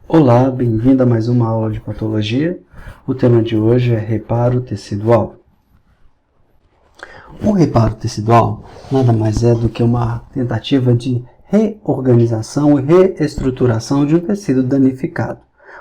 Olá, bem-vindo a mais uma aula de patologia. O tema de hoje é reparo tecidual. O reparo tecidual nada mais é do que uma tentativa de reorganização e reestruturação de um tecido danificado,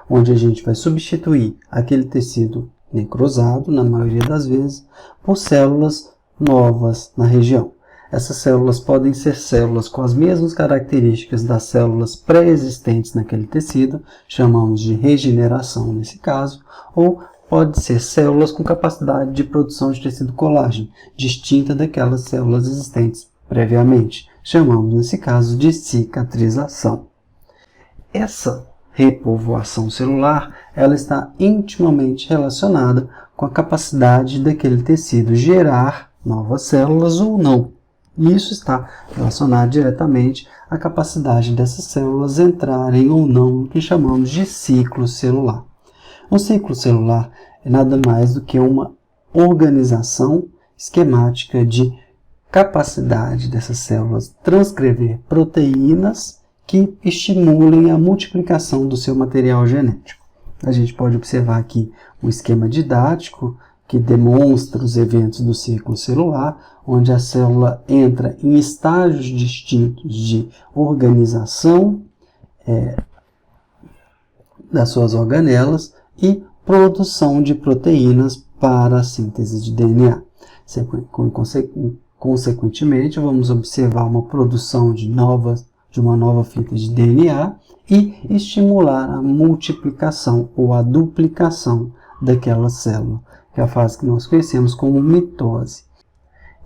onde a gente vai substituir aquele tecido necrosado, na maioria das vezes, por células novas na região. Essas células podem ser células com as mesmas características das células pré-existentes naquele tecido, chamamos de regeneração nesse caso, ou pode ser células com capacidade de produção de tecido colágeno, distinta daquelas células existentes previamente, chamamos nesse caso de cicatrização. Essa repovoação celular, ela está intimamente relacionada com a capacidade daquele tecido gerar novas células ou não. E isso está relacionado diretamente à capacidade dessas células entrarem ou não no que chamamos de ciclo celular. Um ciclo celular é nada mais do que uma organização esquemática de capacidade dessas células transcrever proteínas que estimulem a multiplicação do seu material genético. A gente pode observar aqui um esquema didático que demonstra os eventos do ciclo celular, onde a célula entra em estágios distintos de organização das suas organelas e produção de proteínas para a síntese de DNA. Consequentemente, vamos observar uma produção de uma nova fita de DNA e estimular a multiplicação ou a duplicação daquela célula, que é a fase que nós conhecemos como mitose.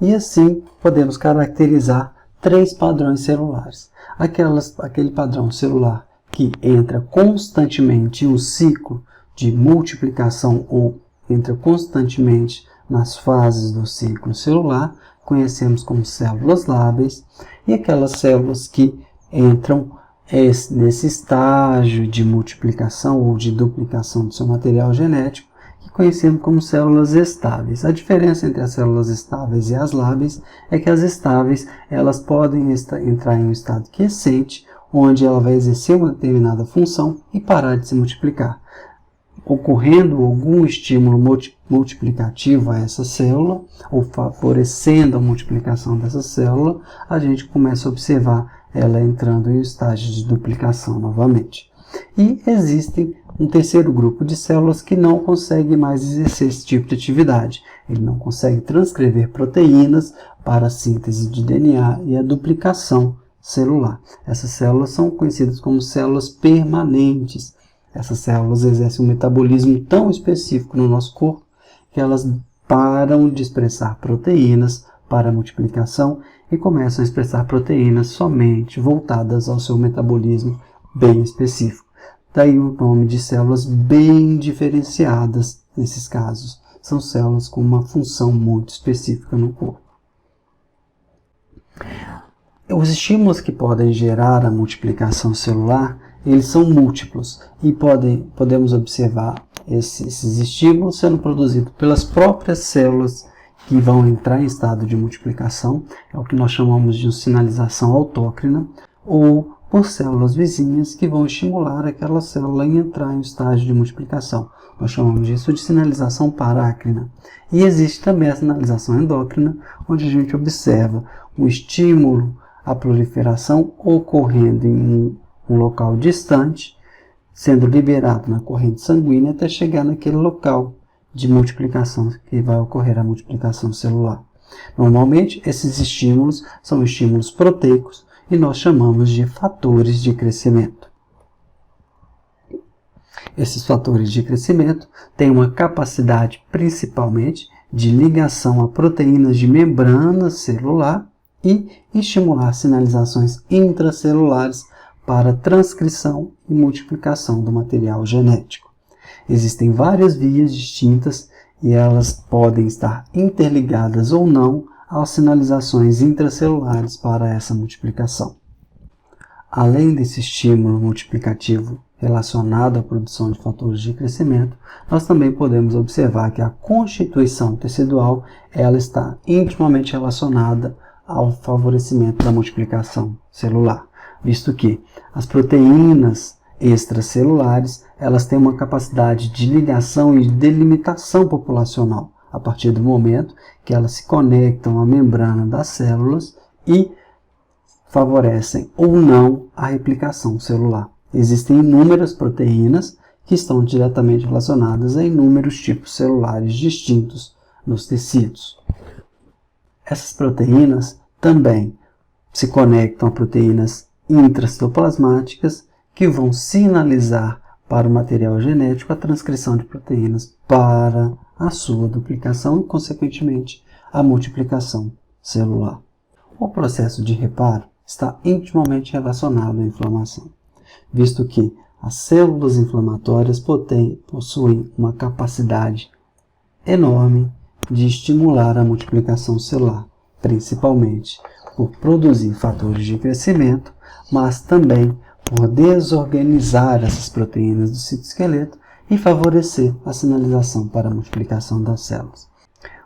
E assim podemos caracterizar três padrões celulares. Aquele padrão celular que entra constantemente em um ciclo de multiplicação ou entra constantemente nas fases do ciclo celular, conhecemos como células lábeis, e aquelas células que entram nesse estágio de multiplicação ou de duplicação do seu material genético, que conhecemos como células estáveis. A diferença entre as células estáveis e as lábeis é que as estáveis elas podem entrar em um estado quiescente, onde ela vai exercer uma determinada função e parar de se multiplicar. Ocorrendo algum estímulo multiplicativo a essa célula, ou favorecendo a multiplicação dessa célula, a gente começa a observar ela entrando em um estágio de duplicação novamente. E existem um terceiro grupo de células que não consegue mais exercer esse tipo de atividade. Ele não consegue transcrever proteínas para a síntese de DNA e a duplicação celular. Essas células são conhecidas como células permanentes. Essas células exercem um metabolismo tão específico no nosso corpo que elas param de expressar proteínas para a multiplicação e começam a expressar proteínas somente voltadas ao seu metabolismo bem específico. Daí o nome de células bem diferenciadas nesses casos. São células com uma função muito específica no corpo. Os estímulos que podem gerar a multiplicação celular, eles são múltiplos e podemos observar esses estímulos sendo produzidos pelas próprias células que vão entrar em estado de multiplicação, é o que nós chamamos de sinalização autócrina, ou por células vizinhas que vão estimular aquela célula em entrar em estágio de multiplicação. Nós chamamos disso de sinalização parácrina. E existe também a sinalização endócrina, onde a gente observa um estímulo à proliferação ocorrendo em um local distante, sendo liberado na corrente sanguínea até chegar naquele local de multiplicação que vai ocorrer a multiplicação celular. Normalmente, esses estímulos são estímulos proteicos e nós chamamos de fatores de crescimento. Esses fatores de crescimento têm uma capacidade principalmente de ligação a proteínas de membrana celular e estimular sinalizações intracelulares para transcrição e multiplicação do material genético. Existem várias vias distintas e elas podem estar interligadas ou não às sinalizações intracelulares para essa multiplicação. Além desse estímulo multiplicativo relacionado à produção de fatores de crescimento, nós também podemos observar que a constituição tecidual ela está intimamente relacionada ao favorecimento da multiplicação celular, visto que as proteínas extracelulares, elas têm uma capacidade de ligação e delimitação populacional, a partir do momento que elas se conectam à membrana das células e favorecem ou não a replicação celular. Existem inúmeras proteínas que estão diretamente relacionadas a inúmeros tipos celulares distintos nos tecidos. Essas proteínas também se conectam a proteínas intracitoplasmáticas que vão sinalizar para o material genético a transcrição de proteínas para a sua duplicação e, consequentemente, a multiplicação celular. O processo de reparo está intimamente relacionado à inflamação, visto que as células inflamatórias possuem uma capacidade enorme de estimular a multiplicação celular, principalmente por produzir fatores de crescimento, mas também por desorganizar essas proteínas do citoesqueleto e favorecer a sinalização para a multiplicação das células.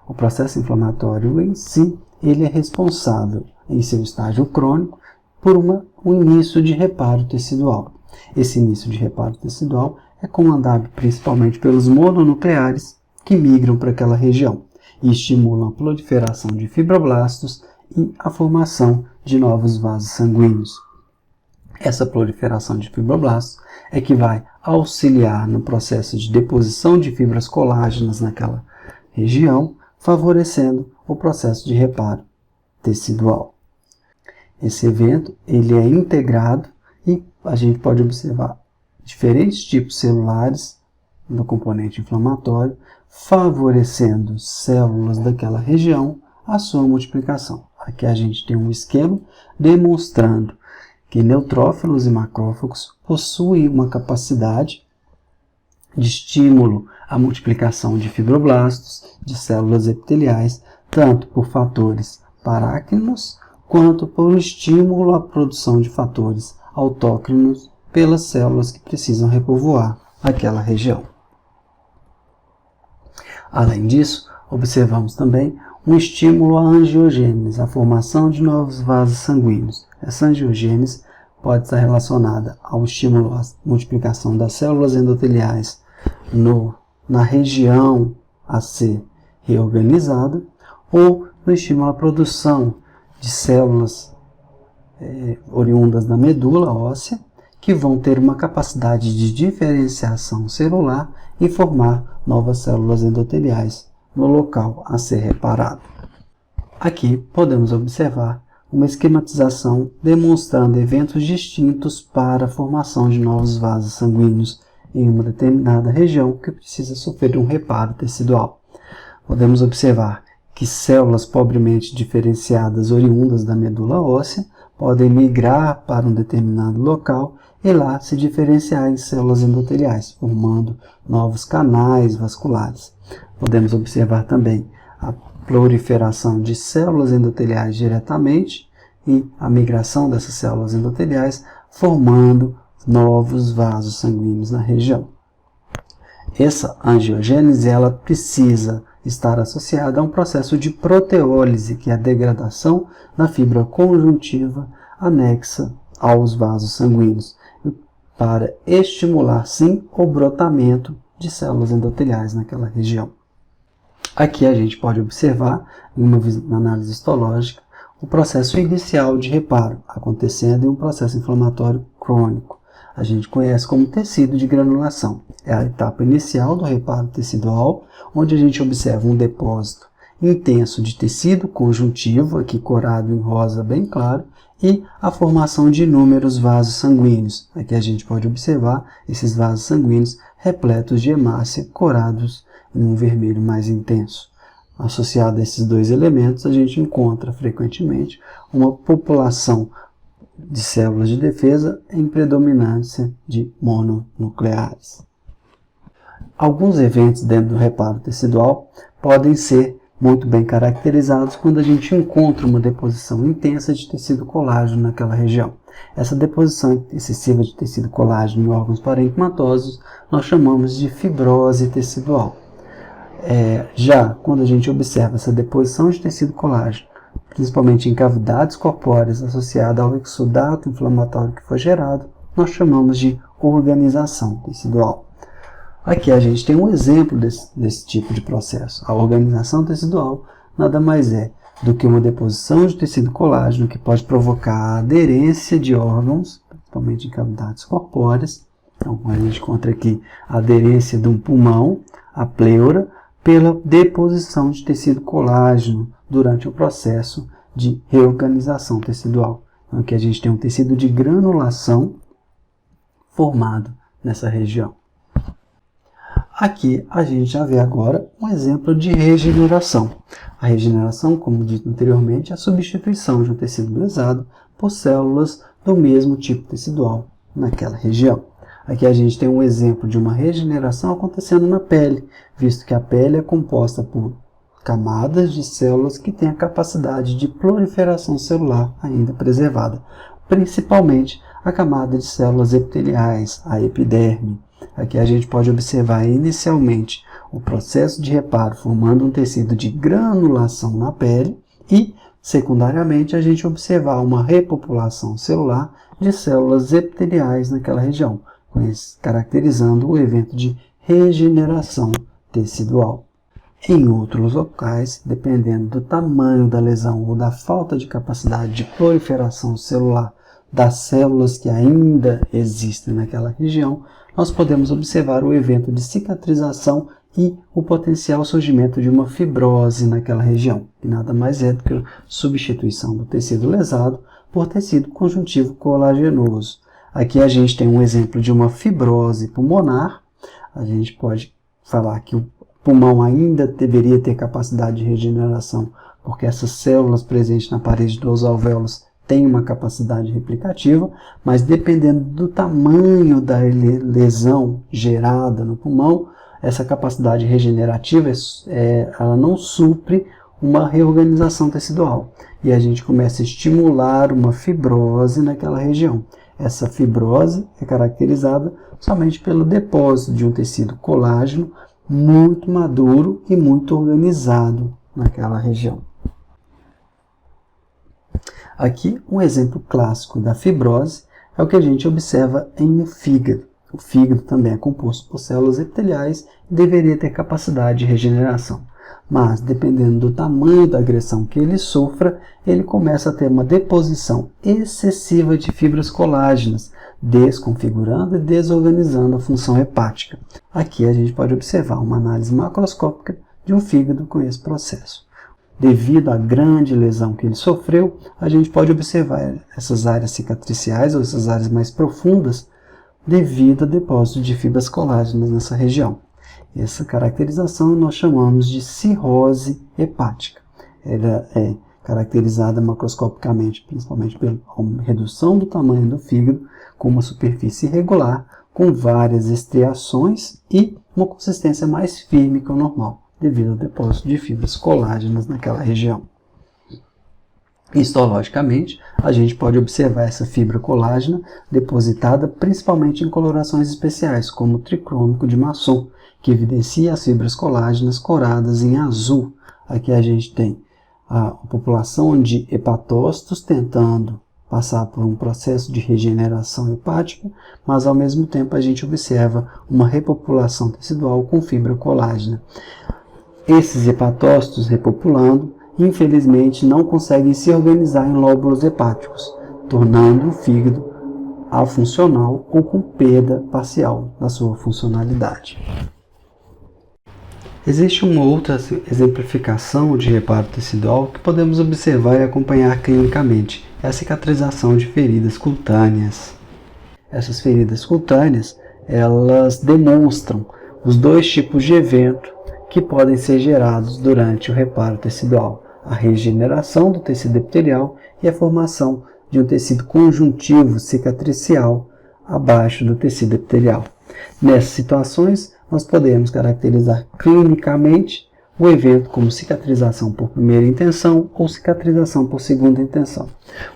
O processo inflamatório em si, ele é responsável, em seu estágio crônico, por um início de reparo tecidual. Esse início de reparo tecidual é comandado principalmente pelos mononucleares que migram para aquela região e estimulam a proliferação de fibroblastos e a formação de novos vasos sanguíneos. Essa proliferação de fibroblastos é que vai auxiliar no processo de deposição de fibras colágenas naquela região, favorecendo o processo de reparo tecidual. Esse evento ele é integrado e a gente pode observar diferentes tipos celulares no componente inflamatório, favorecendo células daquela região a sua multiplicação. Aqui a gente tem um esquema demonstrando que neutrófilos e macrófagos possuem uma capacidade de estímulo à multiplicação de fibroblastos, de células epiteliais, tanto por fatores parácrinos, quanto por estímulo à produção de fatores autócrinos pelas células que precisam repovoar aquela região. Além disso, observamos também um estímulo à angiogênese, a formação de novos vasos sanguíneos. Essa angiogênese pode estar relacionada ao estímulo à multiplicação das células endoteliais na região a ser reorganizada, ou no estímulo à produção de células oriundas da medula óssea, que vão ter uma capacidade de diferenciação celular e formar novas células endoteliais no local a ser reparado. Aqui podemos observar uma esquematização demonstrando eventos distintos para a formação de novos vasos sanguíneos em uma determinada região que precisa sofrer um reparo tecidual. Podemos observar que células pobremente diferenciadas oriundas da medula óssea podem migrar para um determinado local e lá se diferenciar em células endoteliais, formando novos canais vasculares. Podemos observar também a proliferação de células endoteliais diretamente e a migração dessas células endoteliais, formando novos vasos sanguíneos na região. Essa angiogênese ela precisa estar associada a um processo de proteólise, que é a degradação da fibra conjuntiva anexa aos vasos sanguíneos, para estimular, sim, o brotamento de células endoteliais naquela região. Aqui a gente pode observar, na análise histológica, o processo inicial de reparo, acontecendo em um processo inflamatório crônico. A gente conhece como tecido de granulação. É a etapa inicial do reparo tecidual, onde a gente observa um depósito intenso de tecido conjuntivo, aqui corado em rosa bem claro, e a formação de inúmeros vasos sanguíneos. Aqui a gente pode observar esses vasos sanguíneos repletos de hemácia, corados em um vermelho mais intenso. Associado a esses dois elementos, a gente encontra frequentemente uma população de células de defesa em predominância de mononucleares. Alguns eventos dentro do reparo tecidual podem ser muito bem caracterizados quando a gente encontra uma deposição intensa de tecido colágeno naquela região. Essa deposição excessiva de tecido colágeno em órgãos parenquimatosos nós chamamos de fibrose tecidual. Já quando a gente observa essa deposição de tecido colágeno, principalmente em cavidades corpóreas associada ao exudato inflamatório que foi gerado, nós chamamos de organização tecidual. Aqui a gente tem um exemplo desse tipo de processo. A organização tecidual nada mais é do que uma deposição de tecido colágeno que pode provocar a aderência de órgãos, principalmente em cavidades corpóreas. Então, a gente encontra aqui a aderência de um pulmão, a pleura, pela deposição de tecido colágeno durante o processo de reorganização tecidual. Então, aqui a gente tem um tecido de granulação formado nessa região. Aqui a gente já vê agora um exemplo de regeneração. A regeneração, como dito anteriormente, é a substituição de um tecido lesado por células do mesmo tipo tecidual naquela região. Aqui a gente tem um exemplo de uma regeneração acontecendo na pele, visto que a pele é composta por camadas de células que têm a capacidade de proliferação celular ainda preservada, principalmente a camada de células epiteliais, a epiderme. Aqui a gente pode observar inicialmente o processo de reparo formando um tecido de granulação na pele e, secundariamente, a gente observar uma repopulação celular de células epiteliais naquela região, caracterizando o evento de regeneração tecidual. Em outros locais, dependendo do tamanho da lesão ou da falta de capacidade de proliferação celular das células que ainda existem naquela região, nós podemos observar o evento de cicatrização e o potencial surgimento de uma fibrose naquela região, que nada mais é do que a substituição do tecido lesado por tecido conjuntivo colagenoso. Aqui a gente tem um exemplo de uma fibrose pulmonar. A gente pode falar que o pulmão ainda deveria ter capacidade de regeneração, porque essas células presentes na parede dos alvéolos têm uma capacidade replicativa, mas dependendo do tamanho da lesão gerada no pulmão, essa capacidade regenerativa ela não supre uma reorganização tecidual. E a gente começa a estimular uma fibrose naquela região. Essa fibrose é caracterizada somente pelo depósito de um tecido colágeno muito maduro e muito organizado naquela região. Aqui, um exemplo clássico da fibrose é o que a gente observa em um fígado. O fígado também é composto por células epiteliais e deveria ter capacidade de regeneração. Mas, dependendo do tamanho da agressão que ele sofra, ele começa a ter uma deposição excessiva de fibras colágenas, desconfigurando e desorganizando a função hepática. Aqui a gente pode observar uma análise macroscópica de um fígado com esse processo. Devido à grande lesão que ele sofreu, a gente pode observar essas áreas cicatriciais ou essas áreas mais profundas devido ao depósito de fibras colágenas nessa região. Essa caracterização nós chamamos de cirrose hepática. Ela é caracterizada macroscopicamente, principalmente pela redução do tamanho do fígado, com uma superfície irregular, com várias estriações e uma consistência mais firme que o normal, devido ao depósito de fibras colágenas naquela região. Histologicamente, a gente pode observar essa fibra colágena depositada principalmente em colorações especiais, como o tricrômico de Masson, que evidencia as fibras colágenas coradas em azul. Aqui a gente tem a população de hepatócitos tentando passar por um processo de regeneração hepática, mas ao mesmo tempo a gente observa uma repopulação tecidual com fibra colágena. Esses hepatócitos repopulando, infelizmente, não conseguem se organizar em lóbulos hepáticos, tornando o fígado afuncional ou com perda parcial da sua funcionalidade. Existe uma outra exemplificação de reparo tecidual que podemos observar e acompanhar clinicamente, é a cicatrização de feridas cutâneas. Essas feridas cutâneas, elas demonstram os dois tipos de evento que podem ser gerados durante o reparo tecidual: a regeneração do tecido epitelial e a formação de um tecido conjuntivo cicatricial abaixo do tecido epitelial. Nessas situações, nós podemos caracterizar clinicamente o evento como cicatrização por primeira intenção ou cicatrização por segunda intenção.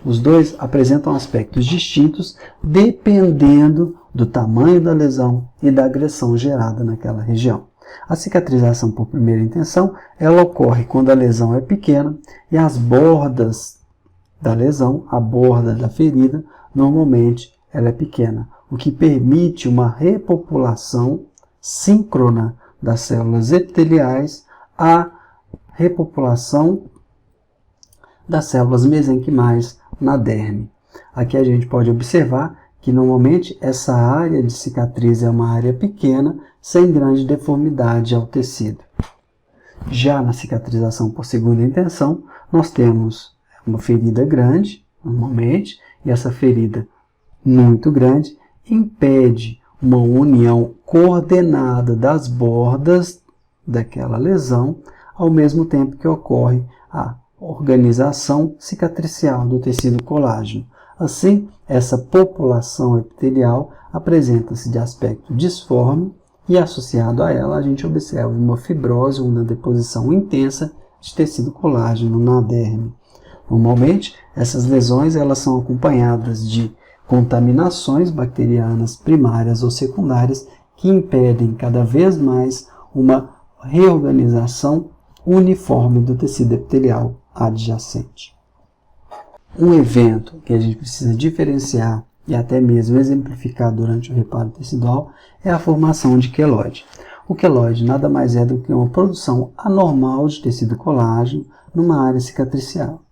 Os dois apresentam aspectos distintos dependendo do tamanho da lesão e da agressão gerada naquela região. A cicatrização por primeira intenção, ela ocorre quando a lesão é pequena e as bordas da lesão, a borda da ferida, normalmente ela é pequena, o que permite uma repopulação síncrona das células epiteliais à repopulação das células mesenquimais na derme. Aqui a gente pode observar que normalmente essa área de cicatriz é uma área pequena, sem grande deformidade ao tecido. Já na cicatrização por segunda intenção, nós temos uma ferida grande, normalmente, e essa ferida muito grande impede uma união coordenada das bordas daquela lesão, ao mesmo tempo que ocorre a organização cicatricial do tecido colágeno. Assim, essa população epitelial apresenta-se de aspecto disforme e, associado a ela, a gente observa uma fibrose ou uma deposição intensa de tecido colágeno na derme. Normalmente, essas lesões elas são acompanhadas de contaminações bacterianas primárias ou secundárias que impedem cada vez mais uma reorganização uniforme do tecido epitelial adjacente. Um evento que a gente precisa diferenciar e até mesmo exemplificar durante o reparo tecidual é a formação de queloide. O queloide nada mais é do que uma produção anormal de tecido colágeno numa área cicatricial.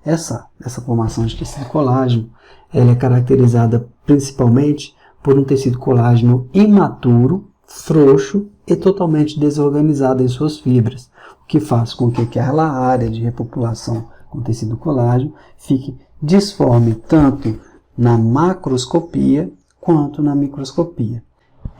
Essa formação de tecido colágeno ela é caracterizada principalmente por um tecido colágeno imaturo, frouxo e totalmente desorganizado em suas fibras, o que faz com que aquela área de repopulação com tecido colágeno fique disforme tanto na macroscopia quanto na microscopia.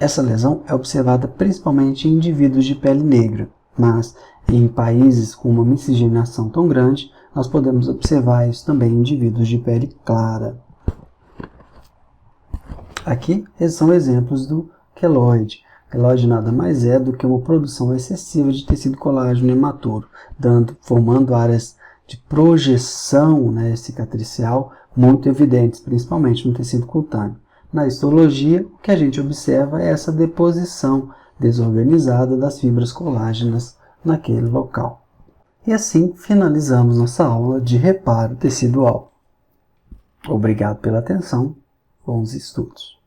Essa lesão é observada principalmente em indivíduos de pele negra, mas em países com uma miscigenação tão grande, nós podemos observar isso também em indivíduos de pele clara. Aqui são exemplos do queloide. O queloide nada mais é do que uma produção excessiva de tecido colágeno imaturo, formando áreas de projeção cicatricial muito evidentes, principalmente no tecido cutâneo. Na histologia, o que a gente observa é essa deposição desorganizada das fibras colágenas naquele local. E assim finalizamos nossa aula de reparo tecidual. Obrigado pela atenção, bons estudos.